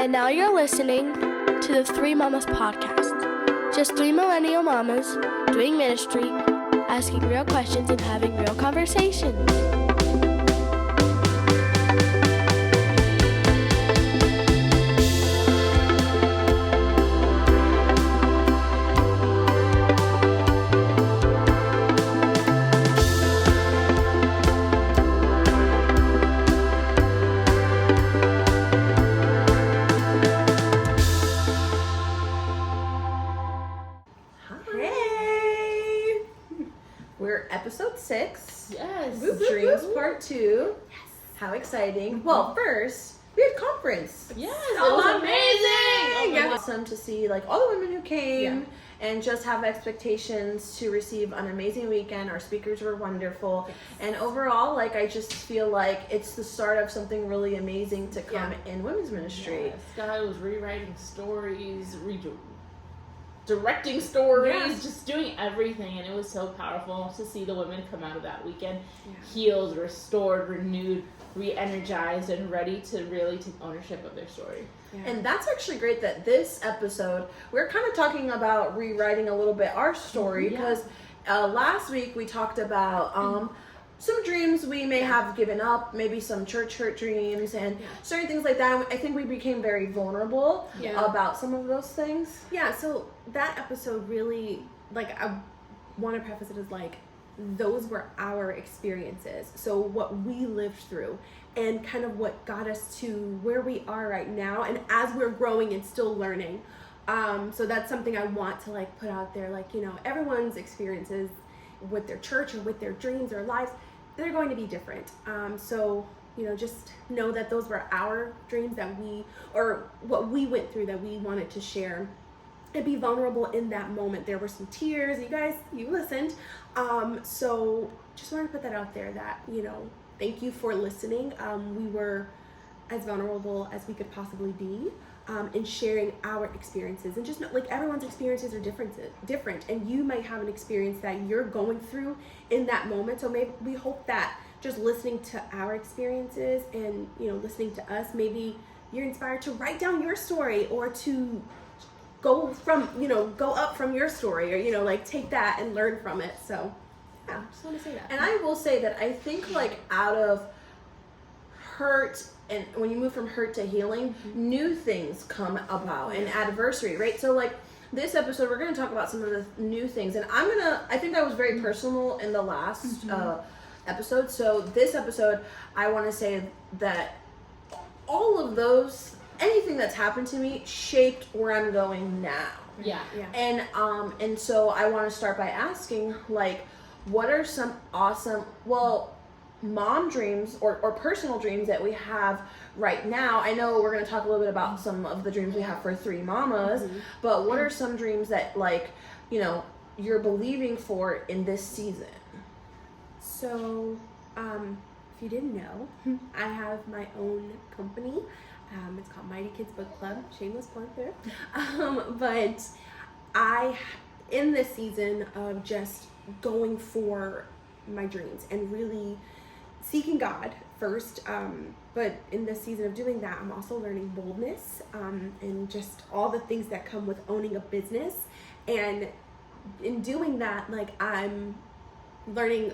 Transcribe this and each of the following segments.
And now you're listening to the Three Mamas podcast. Just three millennial mamas doing ministry, asking real questions and having real conversations. Episode 6. Yes. Dreams Part 2. Yes. How exciting. Mm-hmm. Well, first, we had conference. Yes. It was amazing. Awesome to see like all the women who came and just have expectations to receive an amazing weekend. Our speakers were wonderful. Yes. And overall, like I just feel like it's the start of something really amazing to come in women's ministry. Yes. God was rewriting stories, directing stories, just doing everything, and it was so powerful to see the women come out of that weekend healed, restored, renewed, re-energized, and ready to really take ownership of their story. And that's actually great that this episode we're kind of talking about rewriting a little bit our story, because last week we talked about some dreams we may have given up, maybe some church hurt dreams and certain things like that. I think we became very vulnerable about some of those things. Yeah, so that episode really, like, I want to preface it as, like, those were our experiences. So what we lived through and kind of what got us to where we are right now, and as we're growing and still learning. So that's something I want to, like, put out there. Like, you know, everyone's experiences with their church or with their dreams or lives, they're going to be different. So, you know, just know that those were our dreams that or what we went through that we wanted to share and be vulnerable in that moment. There were some tears. You guys, you listened. So just wanted to put that out there that, you know, thank you for listening. We were as vulnerable as we could possibly be. And sharing our experiences, and just like everyone's experiences are different, and you might have an experience that you're going through in that moment. So maybe we hope that just listening to our experiences and, you know, listening to us, maybe you're inspired to write down your story or to go up from your story, or, you know, like take that and learn from it. So yeah, I just want to say that. And I will say that I think like out of hurt, and when you move from hurt to healing, new things come about, and adversity, right? So like this episode, we're going to talk about some of the new things, and I think that was very personal in the last episode. So this episode, I want to say that all of those, anything that's happened to me shaped where I'm going now. Yeah. And so I want to start by asking, like, what are some awesome, mom dreams or personal dreams that we have right now? I know we're going to talk a little bit about some of the dreams we have for Three Mamas, but what are some dreams that, like, you know, you're believing for in this season? So, if you didn't know, I have my own company. It's called Mighty Kids Book Club. Shameless plug there. But in this season of just going for my dreams and really seeking God first, but in this season of doing that, I'm also learning boldness, and just all the things that come with owning a business. And in doing that, like, I'm learning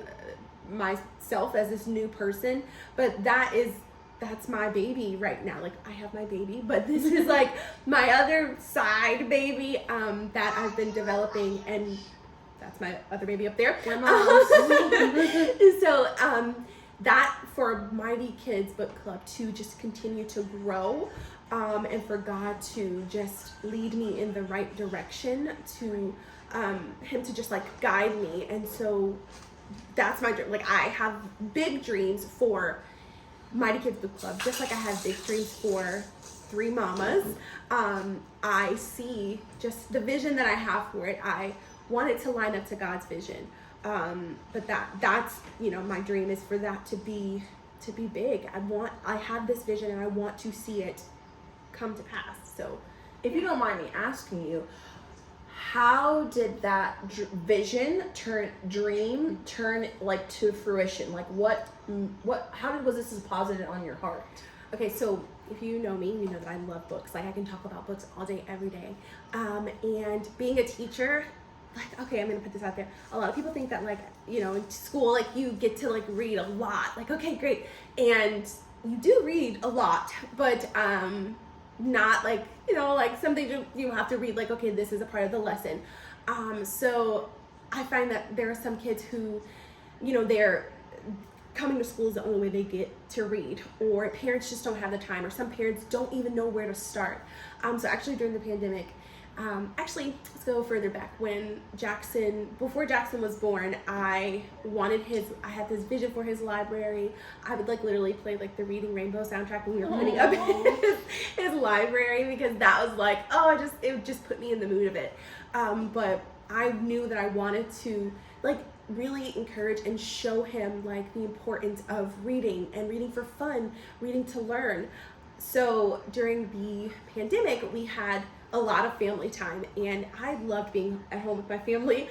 myself as this new person, but that's my baby right now. Like, I have my baby, but this is like my other side baby, that I've been developing, and that's my other baby up there. So, that for Mighty Kids Book Club to just continue to grow, and for God to just lead me in the right direction, to him to just like guide me. And so that's my dream. Like, I have big dreams for Mighty Kids Book Club, just like I have big dreams for Three Mamas. I see just the vision that I have for it. I want it to line up to God's vision. But that's, you know, my dream is for that to be big. I have this vision and I want to see it come to pass. So if you don't mind me asking you, how did that vision turn like to fruition? Like what, how was this deposited on your heart? Okay, so if you know me, you know that I love books. Like, I can talk about books all day, every day. And being a teacher, like, okay, I'm gonna put this out there. A lot of people think that, like, you know, in school, like, you get to, like, read a lot. Like, okay, great. And you do read a lot, but not, like, you know, like, something you have to read, like, okay, this is a part of the lesson. So I find that there are some kids who, you know, they're coming to school is the only way they get to read, or parents just don't have the time, or some parents don't even know where to start. So actually during the pandemic, let's go further back. Before Jackson was born, I had this vision for his library. I would, like, literally play, like, the Reading Rainbow soundtrack when we were putting up his library, because that was like, it would just put me in the mood of it. But I knew that I wanted to, like, really encourage and show him, like, the importance of reading, and reading for fun, reading to learn. So during the pandemic, we had a lot of family time, and I loved being at home with my family.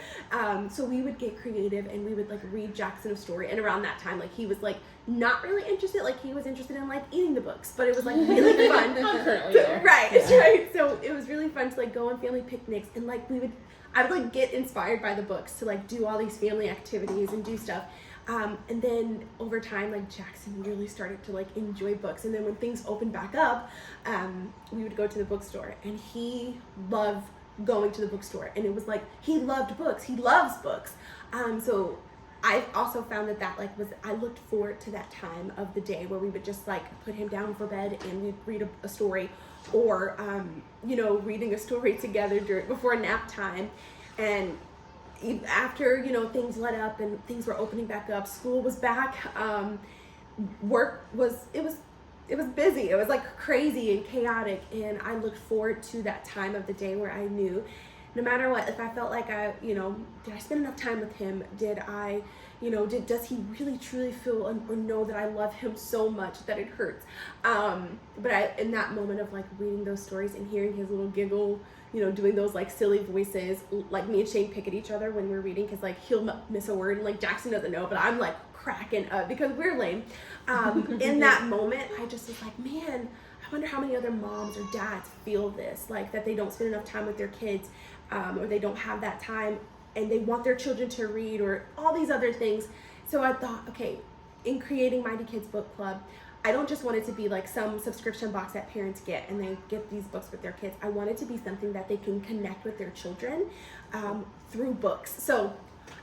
So we would get creative, and we would, like, read Jackson a story. And around that time, like, he was, like, not really interested. Like, he was interested in, like, eating the books, but it was, like, really fun. I'm currently there. Right, yeah. Right. So it was really fun to, like, go on family picnics, and, like, I would, like, get inspired by the books to, like, do all these family activities and do stuff. And then over time, like, Jackson really started to, like, enjoy books. And then when things opened back up, we would go to the bookstore, and he loved going to the bookstore. And it was like, he loved books. He loves books. So I also found that I looked forward to that time of the day where we would just, like, put him down for bed and we'd read a story, or, you know, reading a story together before nap time. And after, you know, things let up and things were opening back up, school was back, work was busy. It was, like, crazy and chaotic. And I looked forward to that time of the day where I knew no matter what, if I felt like did I spend enough time with him? Did I, you know, does he really truly feel or know that I love him so much that it hurts? But in that moment of, like, reading those stories and hearing his little giggle, you know, doing those, like, silly voices, like, me and Shane pick at each other when we're reading, because, like, he'll miss a word, and, like, Jackson doesn't know, but I'm, like, cracking up because we're lame. In that moment, I just was like, man, I wonder how many other moms or dads feel this, like, that they don't spend enough time with their kids, or they don't have that time, and they want their children to read, or all these other things. So I thought, okay, in creating Mighty Kids Book Club, I don't just want it to be like some subscription box that parents get and they get these books with their kids. I want it to be something that they can connect with their children through books. So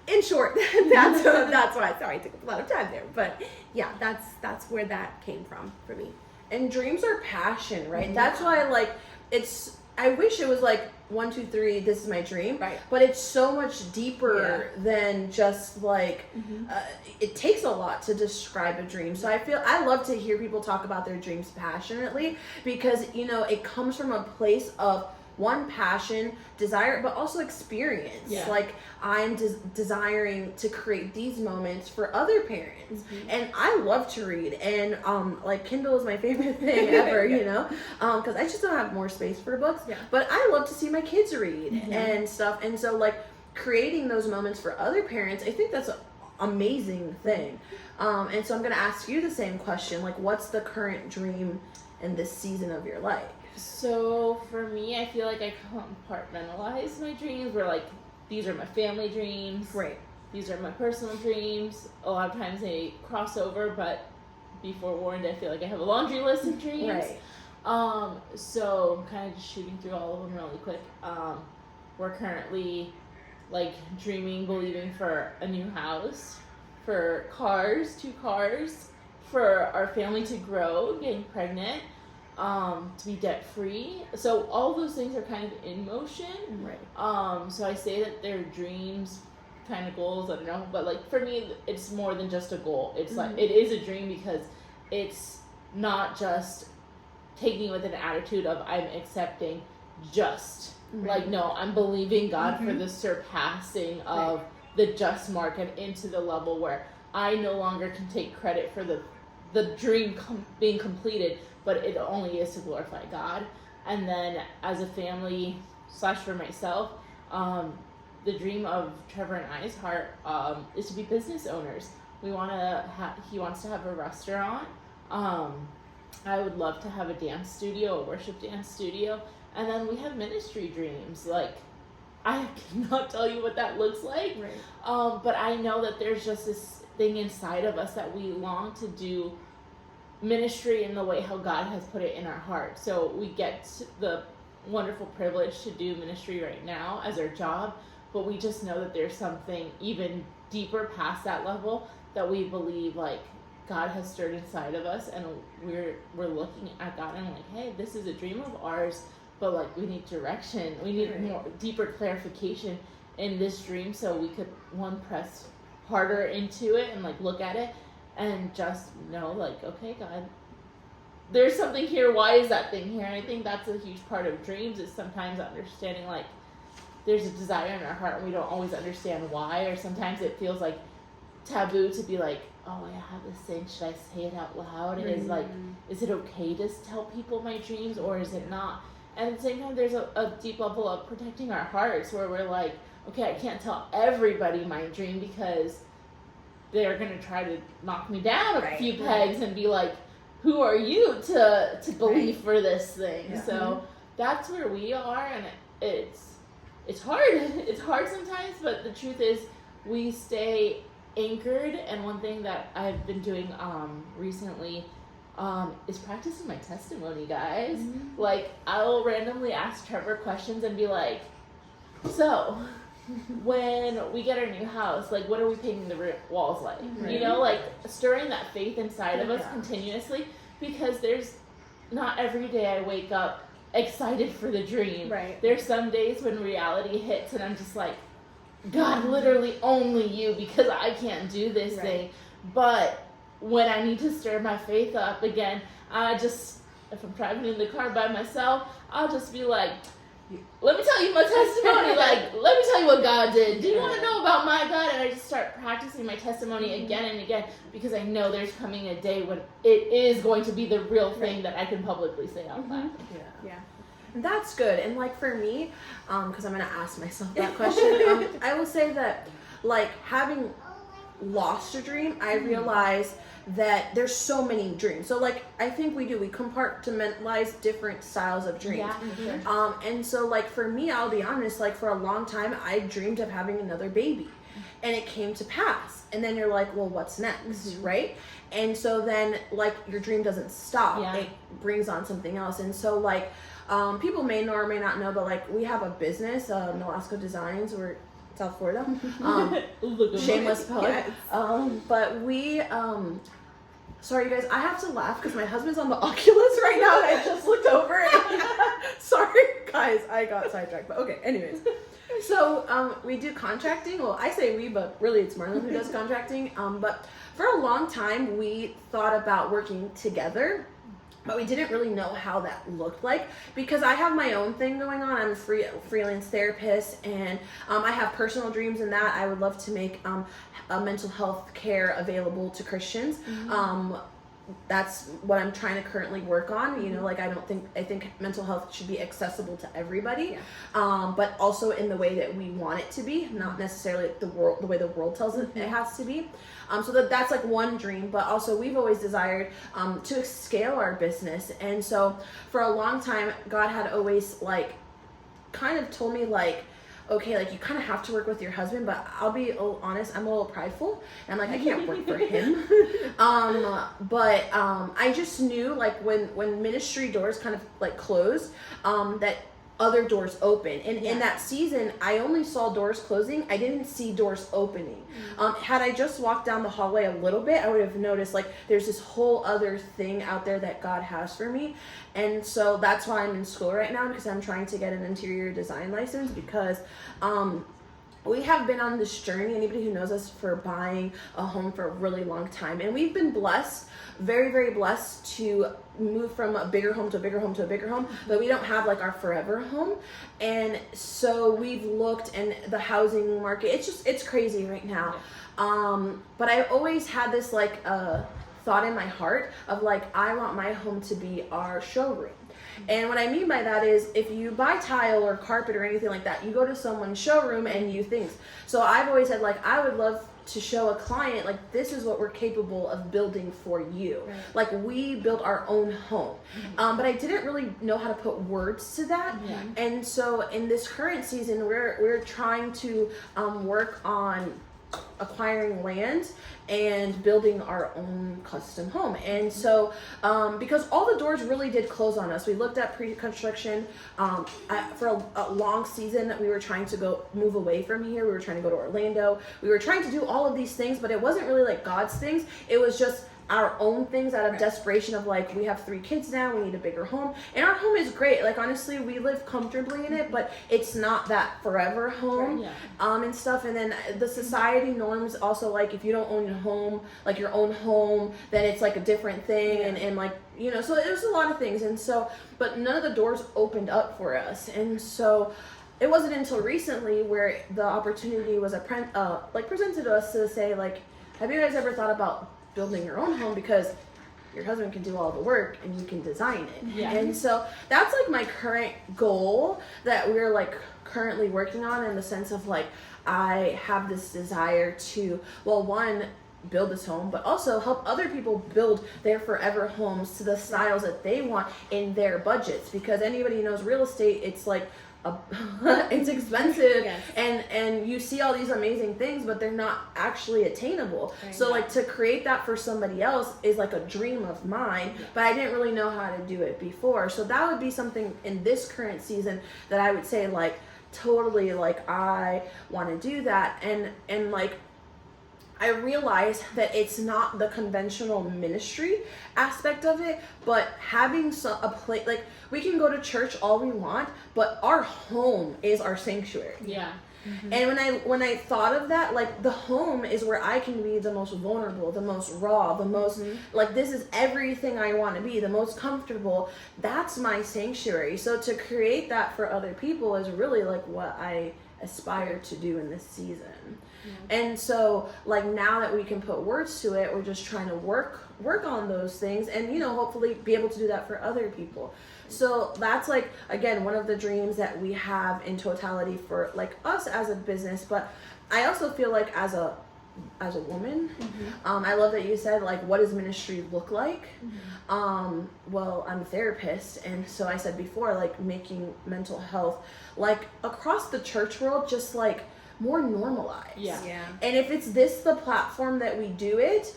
in short, that's why. Sorry, I took a lot of time there, but yeah, that's where that came from for me. And dreams are passion, right? Mm-hmm. That's why, like, I wish it was like 1, 2, 3, this is my dream. Right. But it's so much deeper than just like, it takes a lot to describe a dream. So I love to hear people talk about their dreams passionately, because, you know, it comes from a place of one, passion, desire, but also experience. Yeah. Like, I'm desiring to create these moments for other parents. Mm-hmm. And I love to read, and like, Kindle is my favorite thing ever, you know, because I just don't have more space for books. Yeah. But I love to see my kids read and stuff. And so, like, creating those moments for other parents, I think that's an amazing thing. And so I'm going to ask you the same question. Like, what's the current dream in this season of your life? So for me, I feel like I compartmentalize my dreams, where, like, these are my family dreams. Right. These are my personal dreams. A lot of times they cross over, but be forewarned, I feel like I have a laundry list of dreams. Right. So I'm kind of just shooting through all of them really quick. We're currently, like, believing for a new house, for 2 cars, for our family to grow, getting pregnant, to be debt free. So all those things are kind of in motion. Right. So I say that they're dreams, kind of goals, I don't know, but, like, for me, it's more than just a goal. It's like, it is a dream, because it's not just taking with an attitude of I'm accepting just. Right. Like, no, I'm believing God for the surpassing of the just mark, and into the level where I no longer can take credit for the dream being completed, but it only is to glorify God. And then as a family / for myself, the dream of Trevor and I's heart is to be business owners. He wants to have a restaurant, I would love to have a dance studio, a worship dance studio. And then we have ministry dreams. Like, I cannot tell you what that looks like. Right. But I know that there's just this thing inside of us that we long to do ministry in the way how God has put it in our heart. So we get the wonderful privilege to do ministry right now as our job, but we just know that there's something even deeper past that level that we believe like God has stirred inside of us, and we're looking at God and like, hey, this is a dream of ours, but like we need direction. We need more deeper clarification in this dream so we could press harder into it and like look at it and just know like, okay, God, there's something here. Why is that thing here? And I think that's a huge part of dreams, is sometimes understanding like there's a desire in our heart and we don't always understand why, or sometimes it feels like taboo to be like, oh, I have this thing, should I say it out loud? And is like, is it okay to tell people my dreams, or is it not? And at the same time, there's a deep level of protecting our hearts where we're like, okay, I can't tell everybody my dream because they're going to try to knock me down a few pegs and be like, who are you to believe for this thing? Yeah. So that's where we are, and it's hard. It's hard sometimes, but the truth is we stay anchored. And one thing that I've been doing recently is practicing my testimony, guys. Mm-hmm. Like, I'll randomly ask Trevor questions and be like, so when we get our new house, like, what are we painting the walls like? Right. You know, like stirring that faith inside of us continuously, because there's not every day I wake up excited for the dream. Right. There's some days when reality hits and I'm just like, God, literally only you, because I can't do this thing. But when I need to stir my faith up again, if I'm driving in the car by myself, I'll just be like, let me tell you my testimony. Like, let me tell you what God did. Do you want to know about my God? And I just start practicing my testimony again and again, because I know there's coming a day when it is going to be the real thing that I can publicly say out loud. Yeah. That's good. And like for me, because I'm going to ask myself that question, I will say that like having lost a dream, I realize that there's so many dreams. So like I think we compartmentalize different styles of dreams. And so like for me, I'll be honest, like for a long time I dreamed of having another baby, and it came to pass. And then you're like, well, what's next? Right? And so then like your dream doesn't stop. It brings on something else. And so like people may know or may not know, but like we have a business, Nolasco Designs. We're South Florida. Shameless plug. Yes. But we, sorry you guys, I have to laugh because my husband's on the Oculus right now and I just looked over and sorry guys, I got sidetracked, but okay, anyways. So we do contracting. Well, I say we, but really it's Marlon who does contracting. But for a long time we thought about working together, but we didn't really know how that looked like, because I have my own thing going on. I'm a freelance therapist, and I have personal dreams in that. I would love to make mental health care available to Christians. That's what I'm trying to currently work on. You know, like I think mental health should be accessible to everybody, but also in the way that we want it to be, not necessarily the way the world tells it has to be. So that's like one dream, but also we've always desired to scale our business. And so for a long time, God had always like kind of told me like, okay, like you kind of have to work with your husband, but I'll be honest, I'm a little prideful, and like I can't work for him. But I just knew like when ministry doors kind of like closed, that other doors open, and in that season I only saw doors closing. I didn't see doors opening. Had I just walked down the hallway a little bit, I would have noticed like there's this whole other thing out there that God has for me. And so that's why I'm in school right now, because I'm trying to get an interior design license, because we have been on this journey, anybody who knows us, for buying a home for a really long time. And we've been blessed, very, very blessed, to move from a bigger home to a bigger home to a bigger home, but we don't have like our forever home. And so we've looked, and the housing market, it's crazy right now. But I always had this like thought in my heart of like, I want my home to be our showroom. And what I mean by that is, if you buy tile or carpet or anything like that, you go to someone's showroom and you things. So I've always said like, I would love to show a client, like, this is what we're capable of building for you. Right. Like, we built our own home. But I didn't really know how to put words to that. Yeah. And so in this current season, we're trying to work on acquiring land and building our own custom home. And so because all the doors really did close on us, we looked at pre-construction for a long season. We were trying to move away from here. We were trying to go to Orlando. We were trying to do all of these things, but it wasn't really like God's things. It was just our own things out of desperation of like, we have 3 kids now, we need a bigger home. And our home is great. Like, honestly, we live comfortably in it, but it's not that forever home. Yeah. And stuff. And then the society norms also, like, if you don't own your home, like your own home, then it's like a different thing. And like, you know, so there's a lot of things. And so, but none of the doors opened up for us. And so it wasn't until recently where the opportunity was presented to us to say, like, have you guys ever thought about building your own home, because your husband can do all the work and you can design it. Yeah. And so that's like my current goal that we're like currently working on, in the sense of like, I have this desire to, well, one, build this home, but also help other people build their forever homes to the styles that they want in their budgets. Because anybody who knows real estate, it's like it's expensive. Yes. and you see all these amazing things, but they're not actually attainable. Right. So like, to create that for somebody else is like a dream of mine, but I didn't really know how to do it before. So that would be something in this current season that I would say, like, totally, like, I want to do that. And like, I realize that it's not the conventional ministry aspect of it, but having a place, like, we can go to church all we want, but our home is our sanctuary. Yeah. And when I thought of that, like, the home is where I can be the most vulnerable, the most raw, the most, like, this is everything I want to be, the most comfortable. That's my sanctuary. So to create that for other people is really like what I aspire to do in this season. And so, like, now that we can put words to it, we're just trying to work on those things, and, you know, hopefully be able to do that for other people. So that's, like, again, one of the dreams that we have in totality for, like, us as a business. But I also feel like as a woman, I love that you said, like, what does ministry look like? Well, I'm a therapist, and so I said before, like, making mental health, like, across the church world, just like more normalized. Yeah. And if it's the platform that we do it,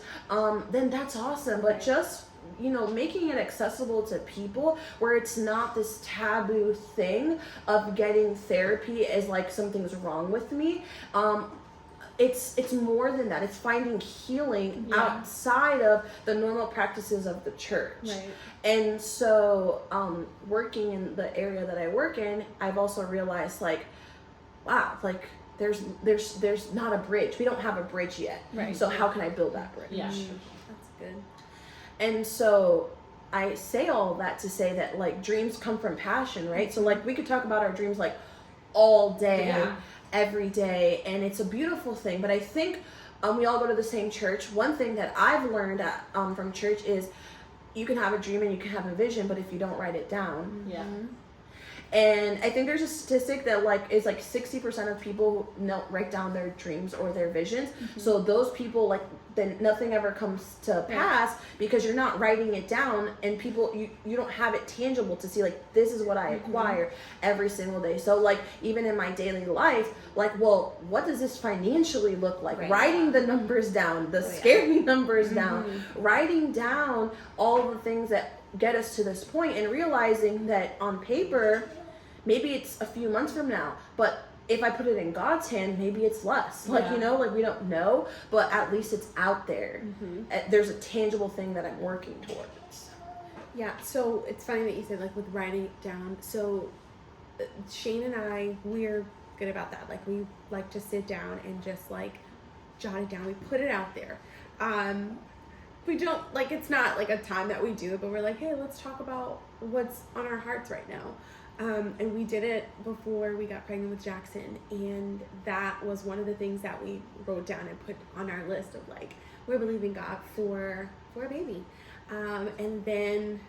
then that's awesome. But just, you know, making it accessible to people where it's not this taboo thing of getting therapy as like something's wrong with me. It's more than that. It's finding healing outside of the normal practices of the church. Right. And so, working in the area that I work in, I've also realized, like, wow, like, there's not a bridge. We don't have a bridge yet. Right. So how can I build that bridge? Yeah. That's good. And so I say all that to say that, like, dreams come from passion, right? So, like, we could talk about our dreams, like, all day, every day, and it's a beautiful thing. But I think we all go to the same church. One thing that I've learned from church is you can have a dream and you can have a vision, but if you don't write it down. Yeah. And I think there's a statistic that, like, is like 60% of people don't write down their dreams or their visions. So those people, like, then nothing ever comes to pass because you're not writing it down, and people, you don't have it tangible to see, like, this is what I acquire every single day. So, like, even in my daily life, like, well, what does this financially look like? Right. Writing the numbers down, the scary numbers down, writing down all the things that get us to this point, and realizing that on paper, maybe it's a few months from now, but if I put it in God's hand, maybe it's less. Like, you know, like, we don't know, but at least it's out there. There's a tangible thing that I'm working towards. Yeah, so it's funny that you said, like, with writing it down. So Shane and I, we're good about that. Like, we like to sit down and just, like, jot it down. We put it out there. We don't, like, it's not like a time that we do it, but we're like, hey, let's talk about what's on our hearts right now. And we did it before we got pregnant with Jackson, and that was one of the things that we wrote down and put on our list of, like, we're believing God for a baby. And then,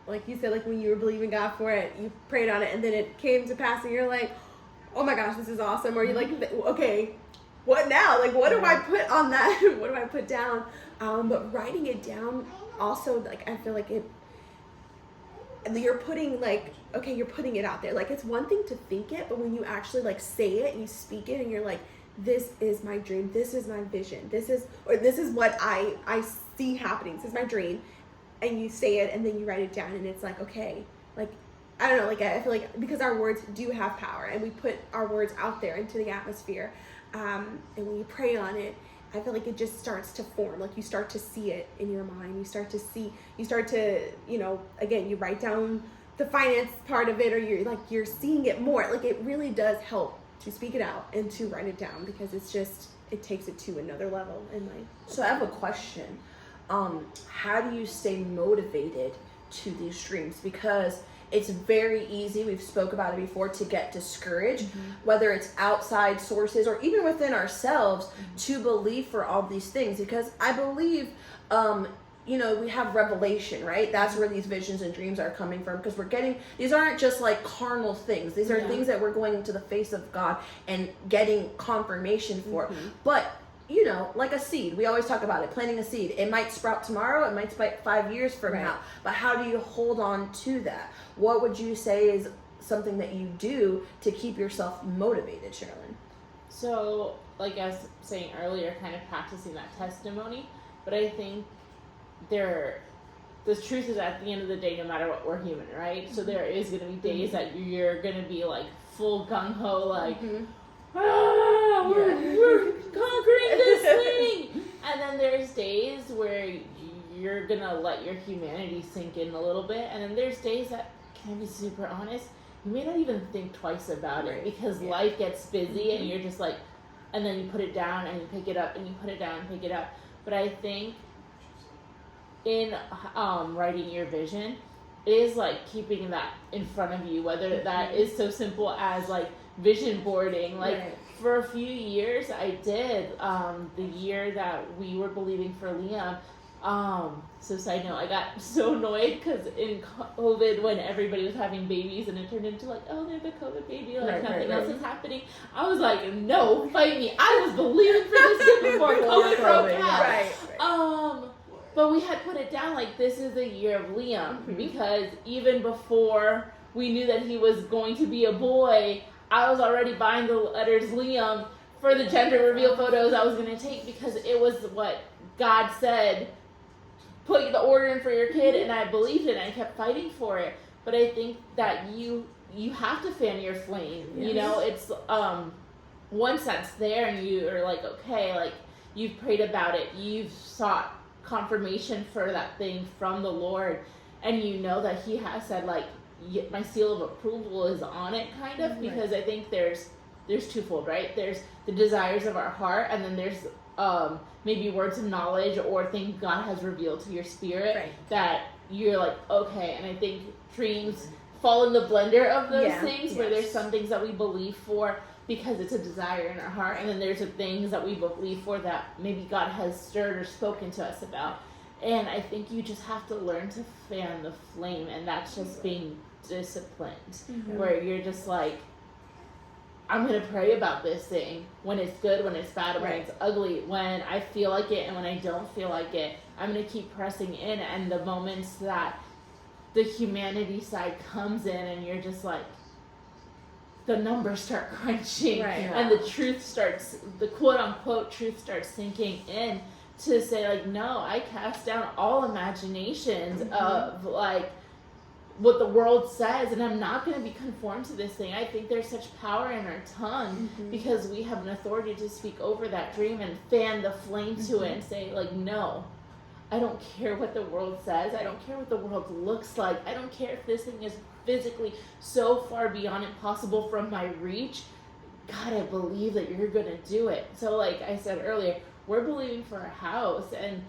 like you said, like, when you were believing God for it, you prayed on it, and then it came to pass, and you're like, oh my gosh, this is awesome. Or you're like, okay, what now? Like, what do I put on that? What do I put down? But writing it down also, like, I feel like you're putting, like, okay, you're putting it out there. Like, it's one thing to think it, but when you actually, like, say it and you speak it and you're like, this is my dream, this is my vision, this is what I see happening, this is my dream, and you say it and then you write it down and it's like, okay, like, I don't know, like, I feel like because our words do have power and we put our words out there into the atmosphere, and when you pray on it, I feel like it just starts to form. Like, you start to see it in your mind. You start to, you know, again, you write down the finance part of it, or you're seeing it more. Like, it really does help to speak it out and to write it down, because it takes it to another level in life. So I have a question. How do you stay motivated to these dreams? Because it's very easy, we've spoke about it before, to get discouraged, whether it's outside sources or even within ourselves, to believe for all these things. Because I believe, you know, we have revelation, right? That's where these visions and dreams are coming from, because these aren't just like carnal things. These are things that we're going to the face of God and getting confirmation for. But, you know, like a seed, we always talk about it, planting a seed. It might sprout tomorrow, it might sprout 5 years from now. But how do you hold on to that? What would you say is something that you do to keep yourself motivated, Sherilyn? So, like I was saying earlier, kind of practicing that testimony. But I think the truth is, at the end of the day, no matter what, we're human, right? So there is going to be days that you're going to be like full gung-ho, like, we're conquering this thing. And then there's days where you're going to let your humanity sink in a little bit. And then there's days that, can I be super honest, you may not even think twice about it, because life gets busy and you're just like, and then you put it down and you pick it up and you put it down and pick it up. But I think in writing your vision, it is like keeping that in front of you, whether that is so simple as like vision boarding. Like for a few years I did, the year that we were believing for Liam. So side note, I got so annoyed because in COVID, when everybody was having babies and it turned into like, oh, they're the COVID baby, like nothing else is happening. I was like, no, fight me. I was believing for this kid before COVID broke out. But we had put it down like, this is the year of Liam, because even before we knew that he was going to be a boy, I was already buying the letters Liam for the gender reveal photos I was going to take, because it was what God said, put the order in for your kid, and I believed it and I kept fighting for it. But I think that you have to fan your flame. You know, it's once that's there and you are like, okay, like you've prayed about it, you've sought confirmation for that thing from the Lord, and you know that he has said like, my seal of approval is on it, kind of, because I think there's twofold, right? There's the desires of our heart, and then there's maybe words of knowledge or things God has revealed to your spirit that you're like, okay. And I think dreams fall in the blender of those things, where there's some things that we believe for because it's a desire in our heart, and then there's the things that we believe for that maybe God has stirred or spoken to us about. And I think you just have to learn to fan the flame, and that's just being disciplined, where you're just like, I'm going to pray about this thing when it's good, when it's bad, when it's ugly, when I feel like it and when I don't feel like it. I'm going to keep pressing in, and the moments that the humanity side comes in and you're just like, the numbers start crunching and the truth starts, the quote unquote truth starts sinking in, to say like, no, I cast down all imaginations of like what the world says, and I'm not going to be conformed to this thing. I think there's such power in our tongue, because we have an authority to speak over that dream and fan the flame to it and say like, no, I don't care what the world says. I don't care what the world looks like. I don't care if this thing is physically so far beyond impossible from my reach. God, I believe that you're going to do it. So like I said earlier, we're believing for a house, and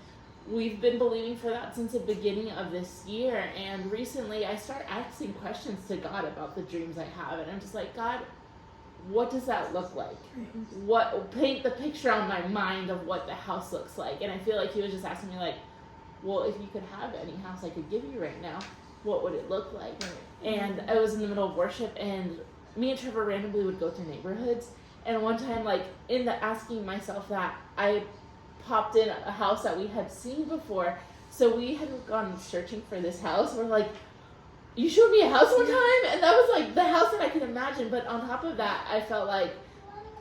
we've been believing for that since the beginning of this year. And recently I start asking questions to God about the dreams I have, and I'm just like, God, what does that look like? What, paint the picture on my mind of what the house looks like. And I feel like he was just asking me like, well, if you could have any house I could give you right now, what would it look like? And I was in the middle of worship, and me and Trevor randomly would go through neighborhoods, And one time, like, in the asking myself that, I popped in a house that we had seen before. So we had gone searching for this house. We're like, you showed me a house one time? And that was like the house that I could imagine. But on top of that, I felt like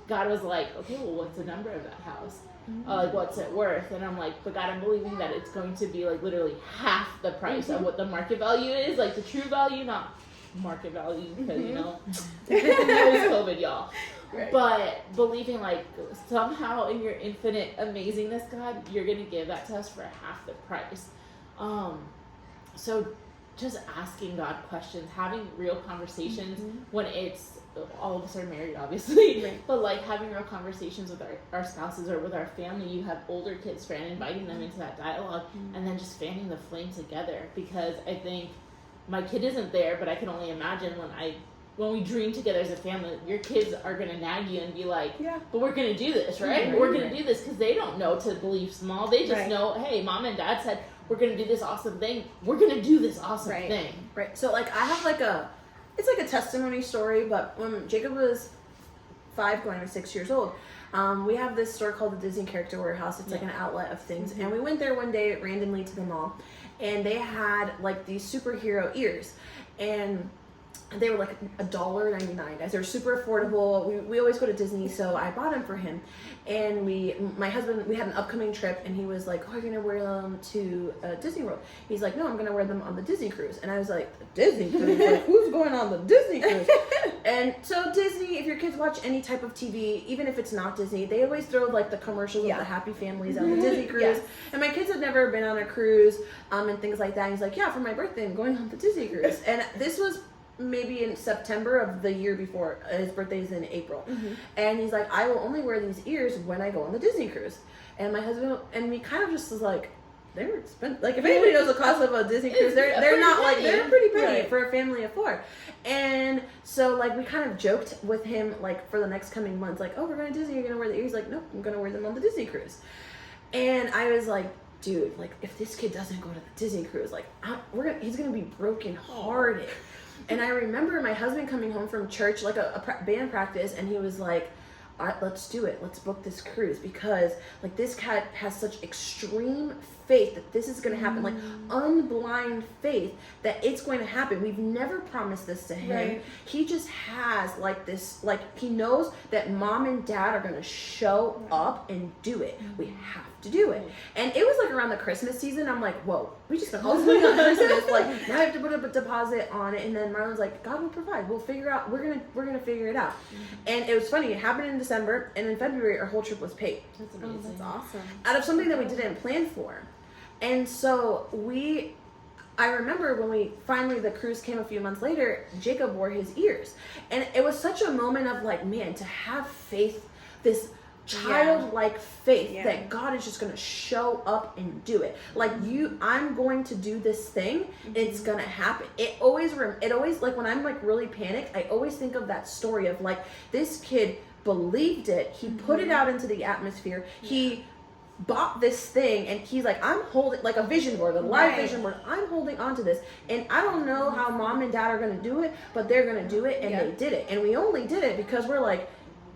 God was like, okay, well, what's the number of that house? Like, what's it worth? And I'm like, but God, I'm believing that it's going to be like literally half the price of what the market value is, like the true value, not market value, because you know, it was COVID, y'all. Right. But believing like somehow in your infinite amazingness, God, you're gonna give that to us for half the price. So just asking God questions, having real conversations when it's, all of us are married, obviously, but like having real conversations with our spouses or with our family. You have older kids, friend, inviting them into that dialogue, and then just fanning the flame together. Because I think my kid isn't there, but I can only imagine when we dream together as a family, your kids are gonna nag you and be like, but we're gonna do this, right? We're gonna do this, because they don't know to believe small. They just know, hey, mom and dad said we're gonna do this awesome thing. We're gonna do this awesome thing. Right. So like I have like it's like a testimony story, but when Jacob was 5 going to 6 years old, we have this store called the Disney Character Warehouse. It's like an outlet of things. And we went there one day randomly to the mall, and they had like these superhero ears, and they were like $1.99, guys. They're super affordable. We always go to Disney, so I bought them for him. And my husband, we had an upcoming trip, and he was like, oh, you're gonna wear them to Disney World? He's like, no, I'm gonna wear them on the Disney cruise. And I was like, the Disney cruise? Like, who's going on the Disney cruise? And so Disney, if your kids watch any type of TV, even if it's not Disney, they always throw like the commercials of the happy families on the Disney cruise. And my kids had never been on a cruise and things like that. And he's like, yeah, for my birthday, I'm going on the Disney cruise. And this was maybe in September of the year before. His birthday's in April. And he's like, I will only wear these ears when I go on the Disney cruise. And my husband and me kind of just was like, they're expensive. Like, if anybody knows the cost of a Disney cruise, they're not like, they're pretty penny for a family of 4. And so like we kind of joked with him like for the next coming months, like, oh, we're going to Disney, you're gonna wear the ears. He's like, nope, I'm gonna wear them on the Disney cruise. And I was like, dude, like if this kid doesn't go to the Disney cruise, like he's gonna be broken hearted. And I remember my husband coming home from church, like a band practice, and he was like, let's do it. Let's book this cruise, because like this cat has such extreme faith that this is going to happen, like unblind faith that it's going to happen. We've never promised this to him. He just has like this, like he knows that mom and dad are going to show up and do it. We have to do it. And it was like around the Christmas season. I'm like, whoa, we just spent all this money on Christmas. Like now I have to put up a deposit on it. And then Marlon's like, God will provide. We'll figure out. We're gonna figure it out. And it was funny. It happened in December, and in February our whole trip was paid. That's amazing. That's awesome. Out of something that we didn't plan for. And so I remember when the cruise came a few months later, Jacob wore his ears. And it was such a moment of like, man, to have faith, this childlike faith that God is just going to show up and do it. Like I'm going to do this thing. It's going to happen. It always, like when I'm like really panicked, I always think of that story of like this kid believed it. He put it out into the atmosphere. He bought this thing, and he's like, I'm holding like a vision board, a live vision board. I'm holding on to this, and I don't know how mom and dad are going to do it, but they're going to do it, and they did it. And we only did it because we're like,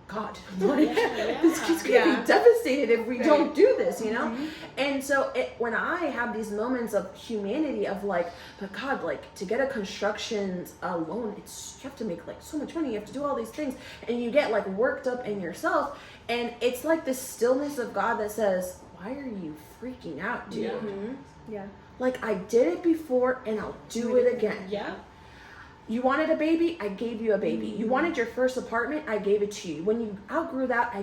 God, like, this kid's going to be devastated if we don't do this, you know? And so when I have these moments of humanity of like, but God, like to get a construction loan, you have to make like so much money, you have to do all these things, and you get like worked up in yourself, and it's like this stillness of God that says, why are you freaking out, dude? Like I did it before, and I'll do it again. You wanted a baby, I gave you a baby. You wanted your first apartment, I gave it to you. When you outgrew that,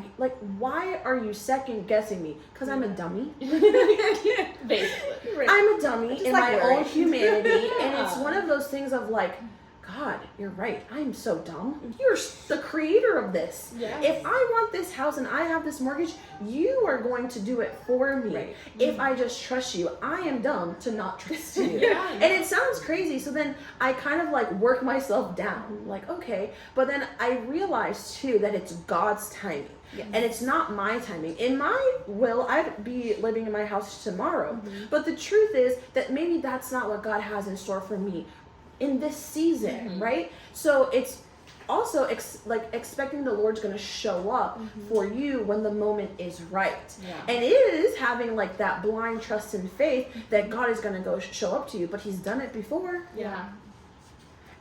why are you second guessing me? Because I'm a dummy. Basically. I'm a dummy in my own humanity. And it's one of those things of like, God, you're right. I'm so dumb. You're the creator of this. If I want this house and I have this mortgage, you are going to do it for me. If I just trust you, I am dumb to not trust you. And it sounds crazy. So then I kind of like work myself down. Like, okay. But then I realized too that it's God's timing. And it's not my timing. In my will, I'd be living in my house tomorrow. But the truth is that maybe that's not what God has in store for me in this season, right? So it's also expecting the Lord's going to show up for you when the moment is right. Yeah. And it is having like that blind trust and faith that God is going to go show up to you, but he's done it before. Yeah.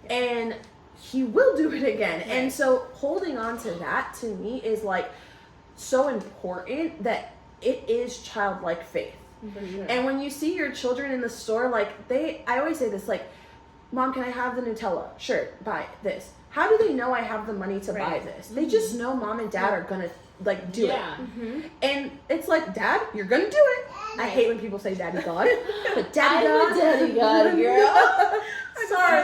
And he will do it again. Right. And so holding on to that to me is like so important, that it is childlike faith. For sure. And when you see your children in the store, like I always say this, like, Mom, can I have the Nutella? Sure, buy this. How do they know I have the money to buy this? They just know Mom and Dad are gonna like do it. And it's like, Dad, you're gonna do it. I hate when people say Daddy God, but Daddy God. I'm a daddy God, girl. Sorry.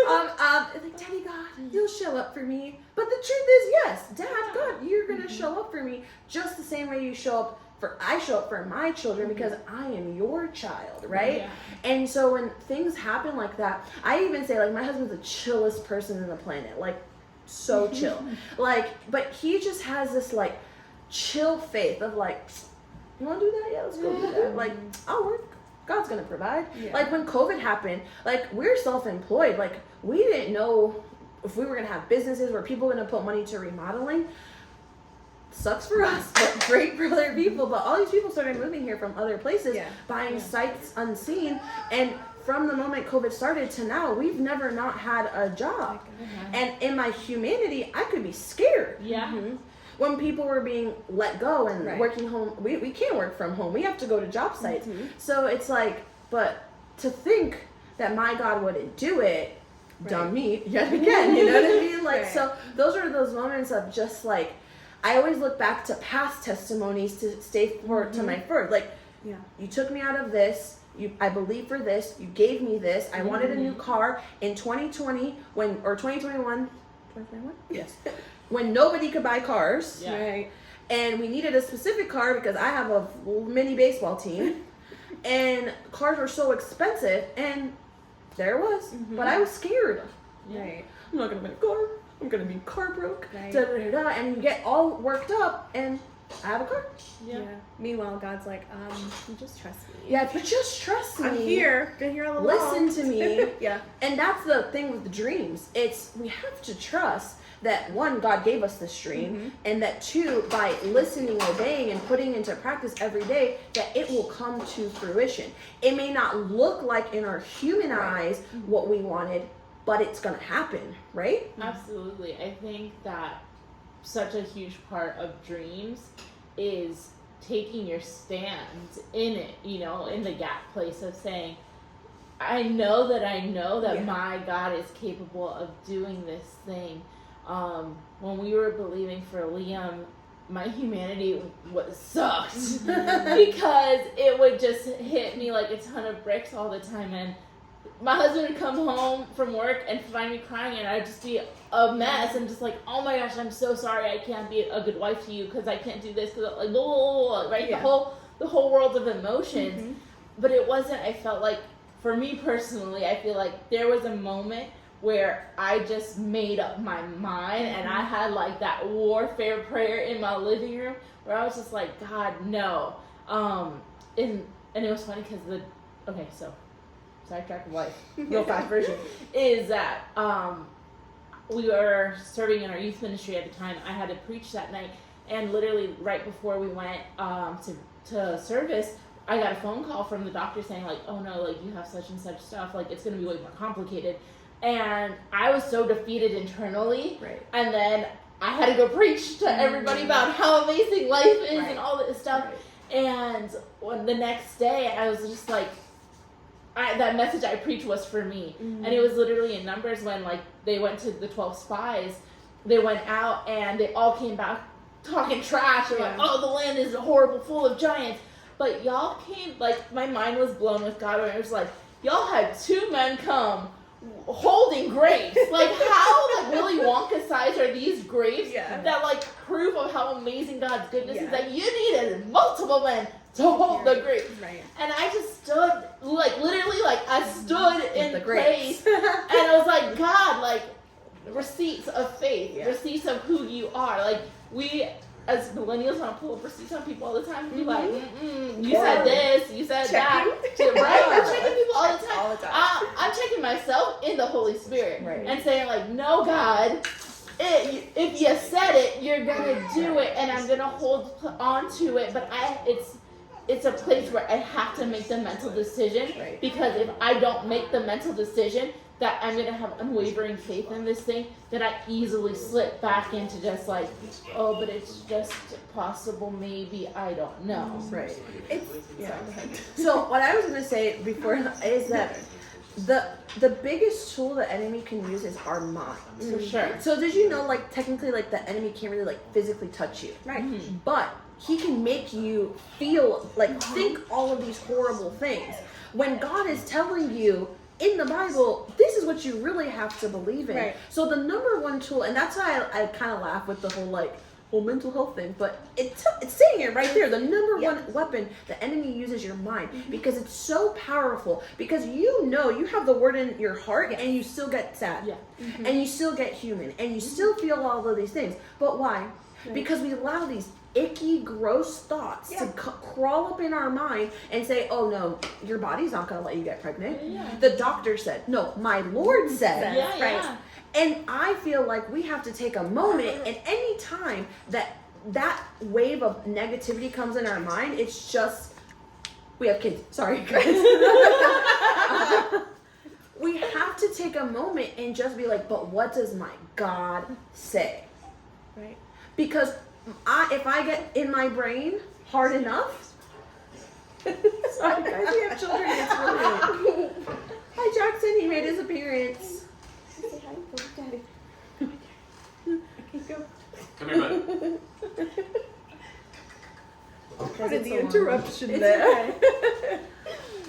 Like, Daddy God, you'll show up for me. But the truth is, yes, Dad, God, you're gonna show up for me just the same way I show up for my children, because I am your child, right? Yeah. And so when things happen like that, I even say, like, my husband's the chillest person on the planet, like, so chill. Like, but he just has this like chill faith of like, you want to do that? Yeah, let's go do that. Like, I'll work. God's gonna provide. Yeah. Like when COVID happened, like we're self-employed. Like we didn't know if we were gonna have businesses where people were gonna put money to remodeling. Sucks for us, but great for other people. But all these people started moving here from other places, buying sites unseen. And from the moment COVID started to now, we've never not had a job. And in my humanity, I could be scared. Yeah. When people were being let go and working home, we can't work from home. We have to go to job sites. So it's like, but to think that my God wouldn't do it, dumb me, yet again, you know what I mean? Like, so those are those moments of just like, I always look back to past testimonies to stay forward to my first. Like, you took me out of this. I believe for this. You gave me this. I wanted a new car in 2020 or 2021. 2021? Yes. When nobody could buy cars. Yeah. Right. And we needed a specific car because I have a mini baseball team. And cars were so expensive. And there it was. But I was scared. Right. I'm not going to buy a car. I'm going to be car broke. Right. Da, da, da, da. And you get all worked up. And I have a car. Yeah. Meanwhile, God's like, you just trust me. Yeah, but just trust me. I'm here. Been here all along. Listen to me. Yeah. And that's the thing with the dreams. We have to trust that, one, God gave us this dream, and that, two, by listening, obeying, and putting into practice every day, that it will come to fruition. It may not look like in our human eyes what we wanted, but it's going to happen, right? Absolutely. I think that such a huge part of dreams is taking your stand in it, in the gap place of saying, I know that my God is capable of doing this thing. When we were believing for Liam, my humanity sucked because it would just hit me like a ton of bricks all the time, and my husband would come home from work and find me crying, and I'd just be a mess. I'm just like, oh my gosh, I'm so sorry, I can't be a good wife to you because I can't do this, because like, right? Yeah. The whole world of emotions. But it wasn't. I felt like, for me personally, I feel like there was a moment where I just made up my mind, and I had like that warfare prayer in my living room where I was just like, God, no. And it was funny because so sidetrack of life, real fast version, is that we were serving in our youth ministry at the time. I had to preach that night, and literally right before we went to service, I got a phone call from the doctor saying like, oh no, like you have such and such stuff, like it's gonna be way more complicated. And I was so defeated internally. Right. And then I had to go preach to everybody about how amazing life is and all this stuff. Right. And when the next day, I was just like, that message I preached was for me. And it was literally in Numbers when like they went to the 12 spies. They went out and they all came back talking trash and like, oh, the land is horrible, full of giants. But y'all came, like, my mind was blown with God when it was like, y'all had 2 men come holding grapes. Like, how like Willy Wonka size are these grapes that like proof of how amazing God's goodness is, that you needed multiple men to hold the grapes. Right. And I just stood, like, literally, like, I stood in the place, and I was like, God, like, receipts of faith, receipts of who you are. Like, we as millennials want to pull up receipts on people all the time and be like, you said this, you said that. Right? We're checking people all the time. I'm I'm checking myself in the Holy Spirit Right. and saying like, no, God, if you said it, you're gonna do it, and I'm gonna hold on to it. But it's a place where I have to make the mental decision, Right. because if I don't make the mental decision that I'm gonna have unwavering faith in this thing, then I easily slip back into just like, oh, but it's just possible, maybe, I don't know. Right. It's, Yeah. sorry, go ahead. So what I was gonna say before is that the biggest tool the enemy can use is our mind. For sure. So did you know, like, technically, like, the enemy can't really, like, physically touch you, Right. but he can make you feel like think all of these horrible things when God is telling you in the Bible, this is what you really have to believe in. Right. So the number one tool, and that's why I kind of laugh with the whole mental health thing, but it's saying it right there. The number one weapon the enemy uses your mind, because it's so powerful, because you have the word in your heart, and you still get sad, and you still get human, and you still feel all of these things. But why? Because we allow these icky, gross thoughts to crawl up in our mind and say, oh no, your body's not going to let you get pregnant. The doctor said, no, my Lord said. Yeah. And I feel like we have to take a moment, and any time that wave of negativity comes in our mind, it's just, we have kids, sorry guys. We have to take a moment and just be like, but what does my God say? Right. Because if I get in my brain hard enough, sorry guys, we have children, it's really late. Hi Jackson, he made his appearance. Say hi, go, Daddy. Okay, go. Come here, bud. What is the so long. interruption It's there?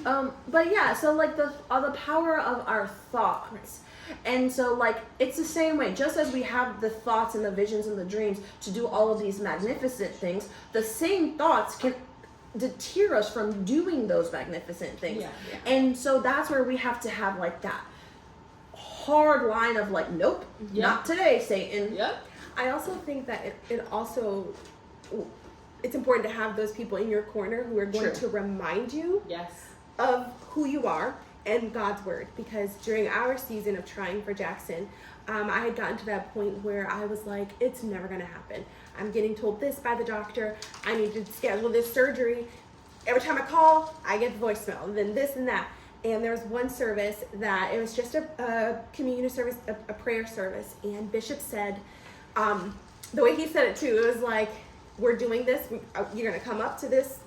okay. But yeah, so like the power of our thoughts. And so like it's the same way, just as we have the thoughts and the visions and the dreams to do all of these magnificent things, the same thoughts can deter us from doing those magnificent things. And so that's where we have to have like that hard line of like, nope, not today, Satan. I also think that it's important to have those people in your corner who are going to remind you of who you are and God's word, because during our season of trying for Jackson, I had gotten to that point where I was like, it's never going to happen. I'm getting told this by the doctor. I need to schedule this surgery. Every time I call, I get the voicemail, and then this and that. And there was one service that it was just a communion service, a prayer service. And Bishop said, the way he said it too, it was like, we're doing this. You're going to come up to this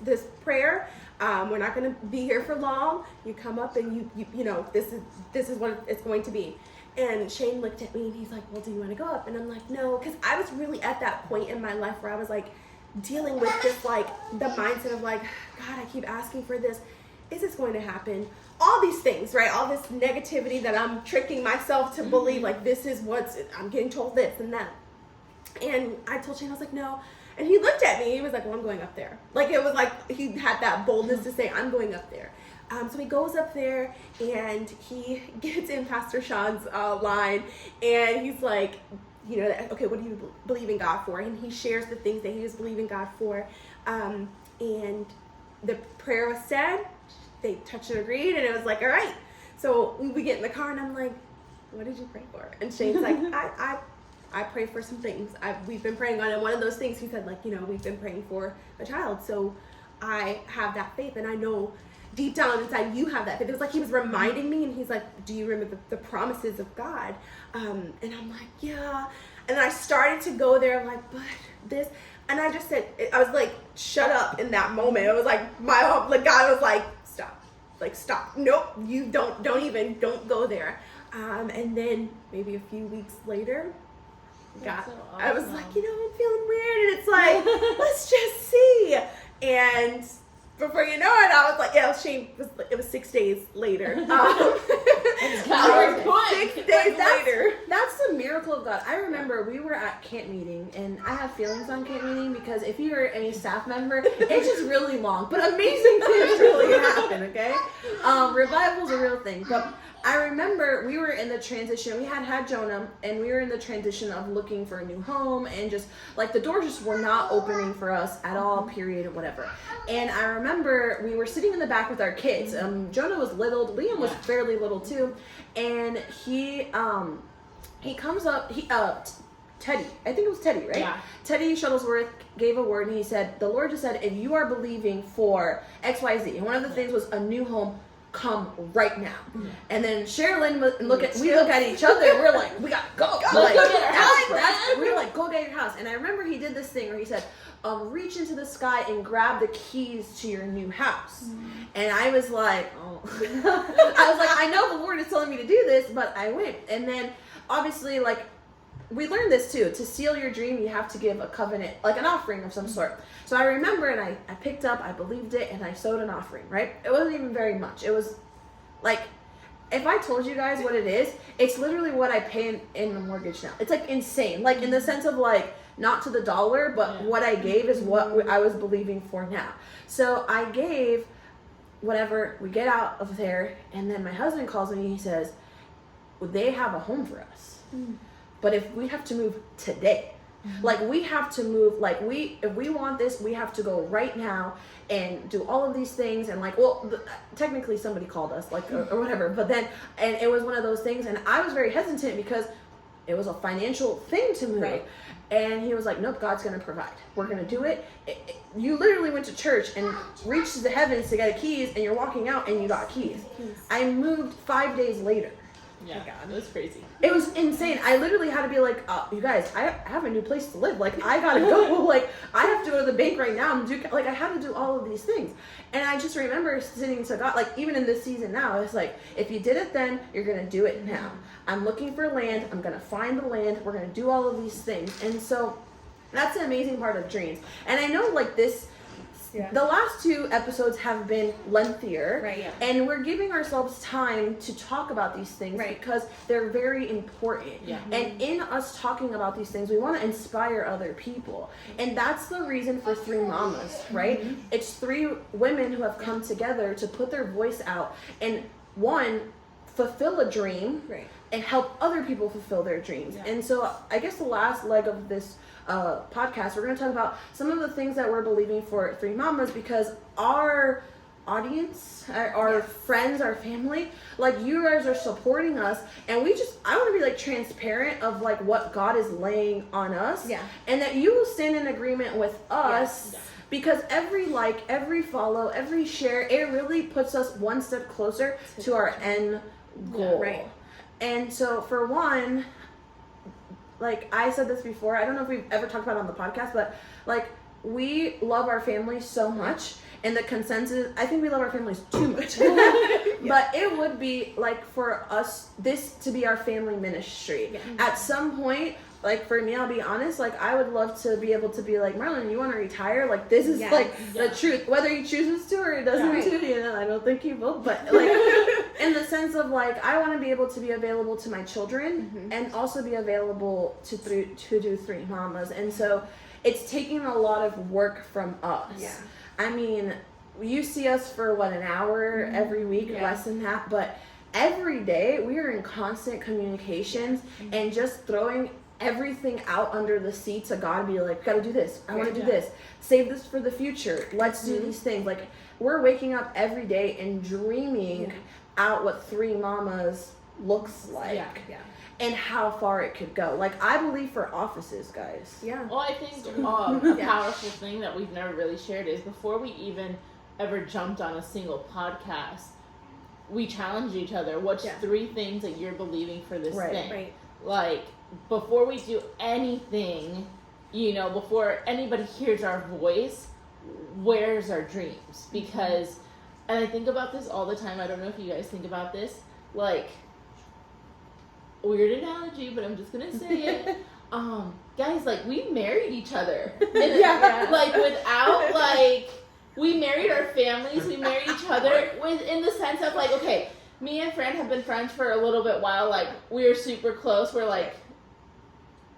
prayer. We're not going to be here for long. You come up and you know, this is what it's going to be. And Shane looked at me and he's like, well, do you want to go up? And I'm like, no, because I was really at that point in my life where I was like dealing with this, like the mindset of like, God, I keep asking for this. Is this going to happen? All these things, right? All this negativity that I'm tricking myself to believe, like this is I'm getting told this and that. And I told Shane, I was like, no. And he looked at me, he was like, well, I'm going up there. Like, it was like, he had that boldness to say, I'm going up there. So he goes up there, and he gets in Pastor Sean's line, and he's like, you know, okay, what do you believe in God for? And he shares the things that he was believing God for. And the prayer was said, they touched and agreed, and it was like, all right. So we get in the car, and I'm like, what did you pray for? And Shane's like, I pray for some things. We've been praying on, and one of those things he said, like, you know, we've been praying for a child. So I have that faith, and I know deep down inside you have that faith. It was like he was reminding me, and he's like, do you remember the promises of God? And I'm like, yeah. And then I started to go there. I'm like, but this, and I just said, I was like, shut up in that moment. It was like God was like, stop. Nope, you don't go there. And then maybe a few weeks later, That's so awesome. I was like, you know, I'm feeling weird, and it's like, let's just see. And before you know it, I was like, yeah, Shane, it was 6 days later. 6 days later. That's the miracle of God. I remember we were at camp meeting, and I have feelings on camp meeting because if you're any staff member, it's just really long, but amazing things really happen, okay? Revival's a real thing. But I remember we were in the transition. We had Jonah, and we were in the transition of looking for a new home, and just like the doors just were not opening for us at all, period, whatever. And I remember we were sitting in the back with our kids. Jonah was little, Liam was fairly little too, and he comes up, Teddy, I think it was Teddy, right? Yeah. Teddy Shuttlesworth gave a word, and he said, the Lord just said, if you are believing for XYZ, and one of the things was a new home, come right now. And then Sherilyn we look at each other, and we're like, we gotta go. Let's go get our house, we were like, go get your house. And I remember he did this thing where he said, reach into the sky and grab the keys to your new house. And I was like, oh. I was like, I know the Lord is telling me to do this, but I went. And then obviously, like, we learned this too. To seal your dream, you have to give a covenant, like an offering of some sort. So I remember, and I picked up, I believed it, and I sowed an offering, right? It wasn't even very much. It was like, if I told you guys what it is, it's literally what I pay in the mortgage now. It's like insane. Like in the sense of like, not to the dollar, but what I gave is what I was believing for now. So I gave whatever, we get out of there, and then my husband calls me and he says, well, they have a home for us. But if we have to move today, like we have to move, like if we want this, we have to go right now and do all of these things. And like, well, technically somebody called us, like, or whatever, but then, and it was one of those things, and I was very hesitant because it was a financial thing to move. Right. And he was like, nope, God's going to provide. We're going to do it. You literally went to church and reached to the heavens to get keys, and you're walking out and you got keys. I moved 5 days later. Yeah, it was crazy. It was insane. I literally had to be like, you guys, I have a new place to live. Like, I gotta go. Like, I have to go to the bank right now. I had to do all of these things. And I just remember sitting to God, like, even in this season now, it's like, if you did it then, you're gonna do it now. I'm looking for land. I'm gonna find the land. We're gonna do all of these things. And so, that's the amazing part of dreams. And I know, like, this, the last 2 episodes have been lengthier, right? And we're giving ourselves time to talk about these things, because they're very important. And in us talking about these things, we want to inspire other people, and that's the reason for 3 Mamas, right? It's 3 women who have come together to put their voice out and fulfill a dream, and help other people fulfill their dreams. And so I guess the last leg of this podcast, we're going to talk about some of the things that we're believing for 3 Mamas, because our audience, our friends, our family, like, you guys are supporting us, and I want to be like transparent of like what God is laying on us, and that you will stand in agreement with us. Because every like, every follow, every share, it really puts us one step closer to our end goal. And so for one, like I said this before, I don't know if we've ever talked about it on the podcast, but like, we love our families so much, and the consensus, I think we love our families too much. But it would be like, for us, this to be our family ministry. At some point, like, for me, I'll be honest, like, I would love to be able to be like, Marlon, you want to retire? Like, this is the truth. Whether he chooses to or he doesn't to, you know, I don't think he will, but like, in the sense of like, I want to be able to be available to my children, and also be available to do 3 Mamas. And so it's taking a lot of work from us. I mean, you see us for an hour every week, less than that, but every day we are in constant communications, and just throwing everything out under the seat to God, be like, gotta do this, I want to do this, save this for the future, let's do these things. Like, we're waking up every day and dreaming out what 3 Mamas looks like, and how far it could go. Like, I believe for offices, guys. Well, I think a powerful thing that we've never really shared is, before we even ever jumped on a single podcast, we challenged each other. What's 3 things that you're believing for this thing? Like, before we do anything, you know, before anybody hears our voice, where's our dreams? Because, and I think about this all the time, I don't know if you guys think about this, like, weird analogy, but I'm just gonna say it. Guys, like, we married each other. And like, without, like, we married our families, we married each other in the sense of, like, okay, me and Fran have been friends for a little bit while, like, we're super close, we're like,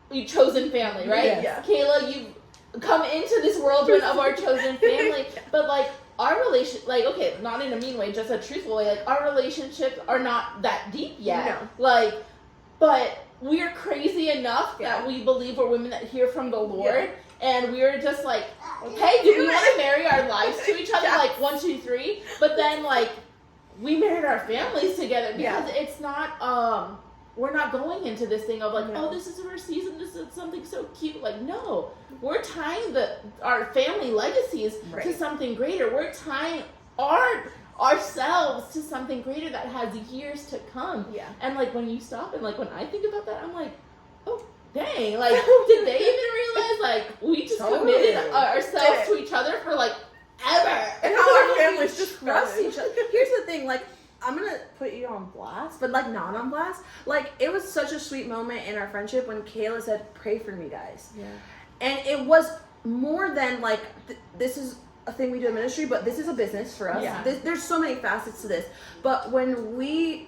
we chosen family, right? Kayla, you've come into this whirlwind of our chosen family, but like, our like, okay, not in a mean way, just a truthful way, like, our relationships are not that deep yet. No. Like, but we're crazy enough that we believe we're women that hear from the Lord, and we're just like, hey, do we want to marry our lives to each other? Like, 1, 2, 3. But then, like, we married our families together because it's not, we're not going into this thing of like, oh, this is our season, this is something so cute. Like, no, we're tying our family legacies to something greater. We're tying ourselves to something greater that has years to come. Yeah. And like, when you stop and like, when I think about that, I'm like, oh, dang, like, did they even realize like we just committed ourselves to each other for like ever? And how our families just trust each other. Here's the thing, like, I'm gonna put you on blast, but like not on blast. Like, it was such a sweet moment in our friendship when Kayla said, "Pray for me, guys." Yeah. And it was more than like this is a thing we do in ministry, but this is a business for us. Yeah. There's so many facets to this. But when we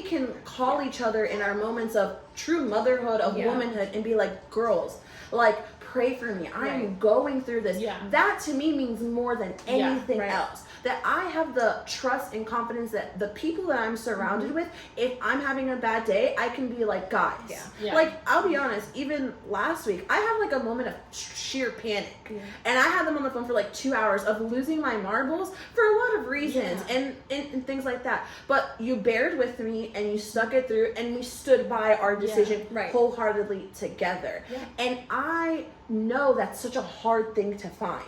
can call each other in our moments of true motherhood, of womanhood, and be like, girls, like, pray for me. I am going through this. Yeah. That to me means more than anything else. That I have the trust and confidence that the people that I'm surrounded with, if I'm having a bad day, I can be like, guys. Yeah. Like, I'll be honest, even last week, I had like a moment of sheer panic. Yeah. And I had them on the phone for like 2 hours of losing my marbles for a lot of reasons and things like that. But you bared with me and you stuck it through, and we stood by our decision wholeheartedly together. Yeah. And I know that's such a hard thing to find.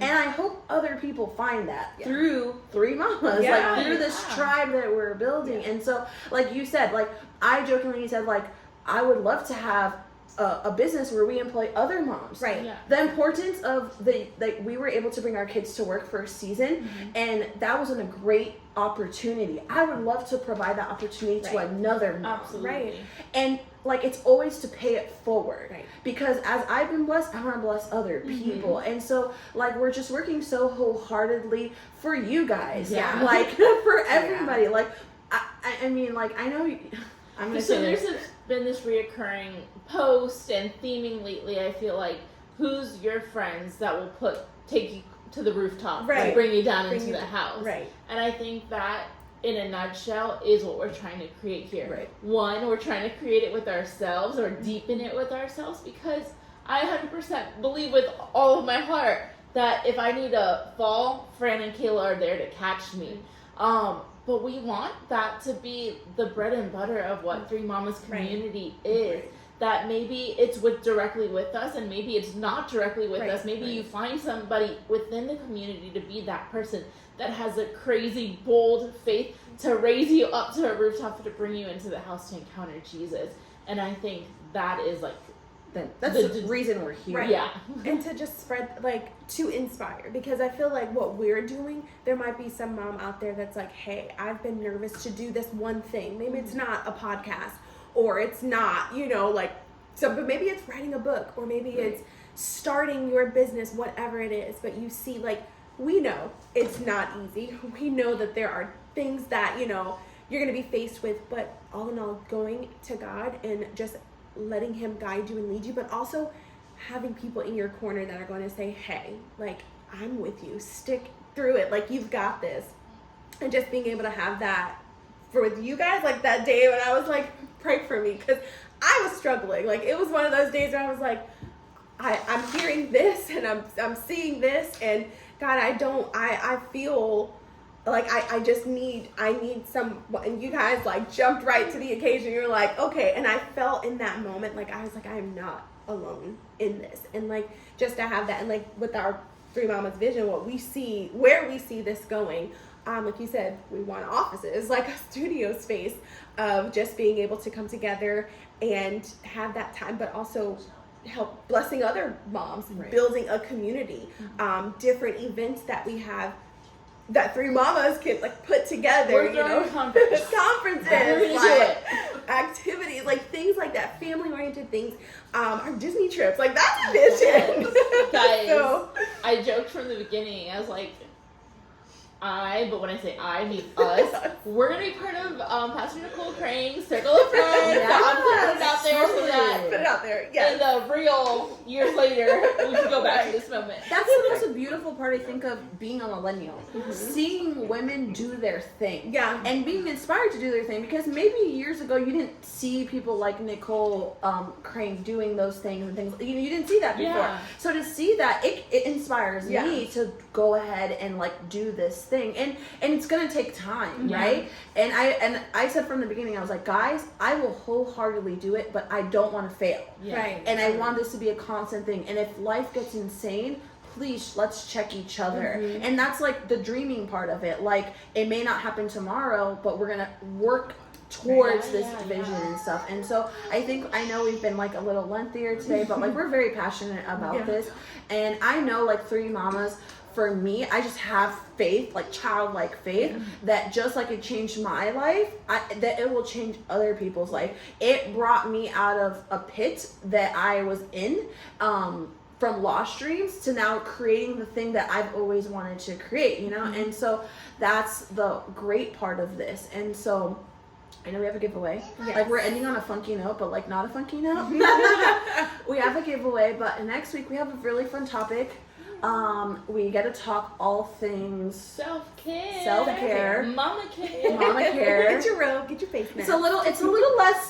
And I hope other people find that through Three Mamas, like through this tribe that we're building. And so, like you said, like, I jokingly said, like, I would love to have a business where we employ other moms. Right. Yeah. The importance of we were able to bring our kids to work for a season, and that was a great opportunity. I would love to provide that opportunity to another mom. Absolutely. Right. And like, it's always to pay it forward. Right. Because as I've been blessed, I want to bless other people. And so, like, we're just working so wholeheartedly for you guys. Yeah. Like, for everybody. Like, I mean, like, I know I'm going to say there's been this reoccurring post and theming lately. I feel like, who's your friends that will take you to the rooftop and bring you down into the house? Right. And I think that, in a nutshell, is what we're trying to create here. Right. One, we're trying to create it with ourselves, or deepen it with ourselves, because I 100% believe with all of my heart that if I need to fall, Fran and Kayla are there to catch me. But we want that to be the bread and butter of what Three Mamas community is. Right. That maybe it's directly with us, and maybe it's not directly with us. Maybe you find somebody within the community to be that person that has a crazy, bold faith to raise you up to a rooftop to bring you into the house to encounter Jesus. And I think that is like, that's the reason we're here. Right. Yeah. And to just spread, like, to inspire, because I feel like what we're doing, there might be some mom out there that's like, hey, I've been nervous to do this one thing. Maybe it's not a podcast, or it's not, like, but maybe it's writing a book, or maybe it's starting your business, whatever it is. But you see, like, we know it's not easy. We know that there are things that, you're going to be faced with, but all in all, going to God and just letting Him guide you and lead you, but also having people in your corner that are going to say, hey, like, I'm with you, stick through it, like, you've got this. And just being able to have that with you guys, like that day when I was like, pray for me, because I was struggling. Like, it was one of those days where I was like, I'm hearing this and I'm seeing this, and God, I feel like I need some, and you guys like jumped right to the occasion. You're like, okay. And I felt in that moment, like, I was like, I am not alone in this. And like, just to have that, and like with our Three Mamas vision, where we see this going, like you said, we want offices, like a studio space of just being able to come together and have that time, but also help blessing other moms, building a community, different events that we have that Three Mamas can like put together, conferences, like activities, like things like that, family-oriented things, our Disney trips, like that's a vision. Guys, so, I joked from the beginning. I was like, but when I say I mean us, we're gonna be part of Pastor Nicole Crane's Circle of Friends. Yeah. I'm putting it out there so that Put it out there. in Yeah. the real years later, we can go back to this moment. That's the most beautiful part, I think, of being a millennial. Seeing women do their thing. Yeah. And being inspired to do their thing. Because maybe years ago you didn't see people like Nicole Crane doing those things and things. You didn't see that before. Yeah. So to see that, it inspires Yeah. me to go ahead and like do this thing. And it's going to take time, Yeah. right? And I said from the beginning, I was like, guys, I will wholeheartedly do it, but I don't want to fail. Yeah. Right. And I want this to be a constant thing. And if life gets insane, please let's check each other. And that's like the dreaming part of it. Like it may not happen tomorrow, but we're gonna work towards this vision and stuff. And so I know we've been like a little lengthier today, but like we're very passionate about this. And I know like Three Mamas, for me, I just have faith, like childlike faith, that just like it changed my life, that it will change other people's life. It brought me out of a pit that I was in, from lost dreams to now creating the thing that I've always wanted to create, you know? And so that's the great part of this. And so I know we have a giveaway. Yes. Like we're ending on a funky note, but like not a funky note. We have a giveaway, but next week we have a really fun topic. We get to talk all things Self-care. Mama care. mama care. Get your robe. Get your face mask. It's a little less,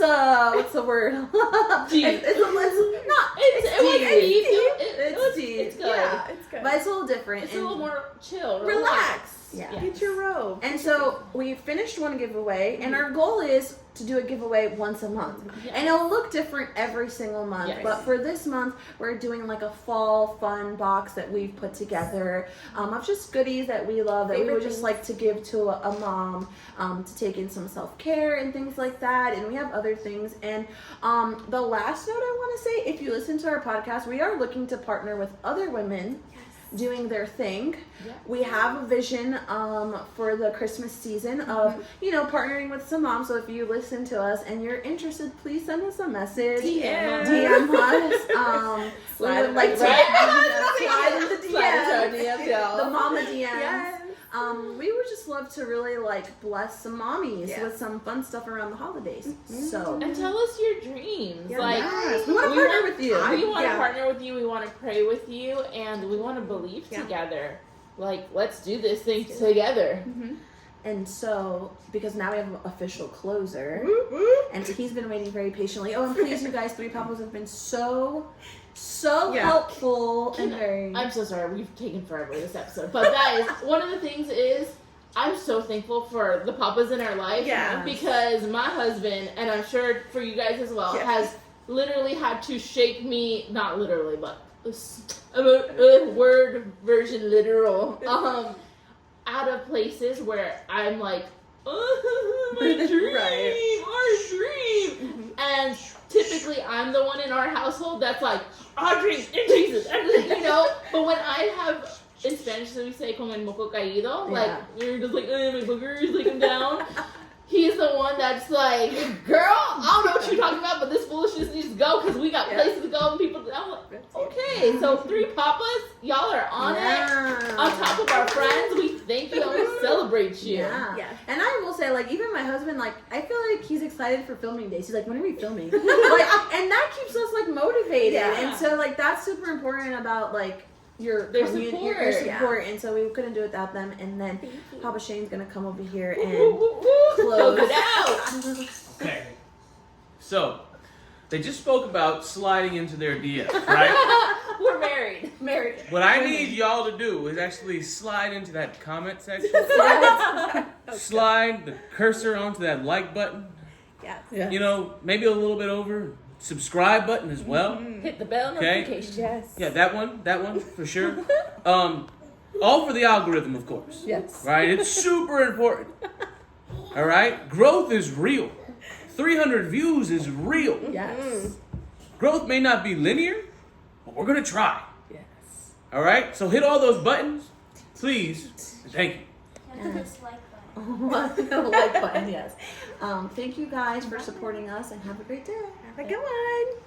what's the word? Deep. It's a less, not, It was deep. It's deep. It's good. Yeah, it's good. But it's a little different. It's a little more chill. Relax. Yeah. Get your robe. And so we finished one giveaway, and our goal is to do a giveaway once a month. Yes. And it'll look different every single month. Yes. But for this month, we're doing like a fall fun box that we've put together of just goodies that we love, that we would just like to give to a mom to take in some self-care and things like that. And we have other things. And the last note I want to say, if you listen to our podcast, we are looking to partner with other women doing their thing. Yeah. We have a vision for the Christmas season of, partnering with some moms. So if you listen to us and you're interested, please send us a message. DM us. We would like to slide in the DMs. The mama DMs. Yes. We would just love to really like bless some mommies with some fun stuff around the holidays. So And tell us your dreams. we Like want to partner with you. We want to partner with you. We want to pray with you, and we want to believe together. Like, let's do this thing together. And so, because now we have an official closer, and he's been waiting very patiently. Oh, and please, you guys, Three Papas have been so helpful and very. I'm so sorry. We've taken forever this episode. But guys, one of the things is I'm so thankful for the papas in our life. Yeah. Because my husband, and I'm sure for you guys as well, has literally had to shake me, not literally, but word version literal, out of places where I'm like, oh, my dream, our dream. And typically I'm the one in our household that's like, our dream in Jesus, but when I have, in Spanish so we say como el moco caído, like you're just like, my boogers, like I'm down. He's the one that's like, girl, I don't know what you're talking about, but this foolishness needs to go because we got places to go and people. I'm like, okay, so Three Papas, y'all are on it. On top of our friends, we thank you and we celebrate you. Yeah. And I will say, like, even my husband, like, I feel like he's excited for filming days. He's like, when are we filming? And that keeps us like motivated. And so like that's super important about like your support. And so we couldn't do it without them. And then Papa Shane's gonna come over here and close it out. Okay. So, they just spoke about sliding into their DM, right? We're married. What I need y'all to do is actually slide into that comment section. Slide the cursor onto that like button. Yes. Maybe a little bit over. Subscribe button as well. Hit the bell notification. Yes. Yeah, that one for sure. All for the algorithm, of course. Yes. Right? It's super important. All right? Growth is real. 300 views is real. Yes. Growth may not be linear, but we're going to try. Yes. All right? So hit all those buttons, please. Thank you. And this like button. the like button, yes. Thank you guys for supporting us and have a great day. Have a good one.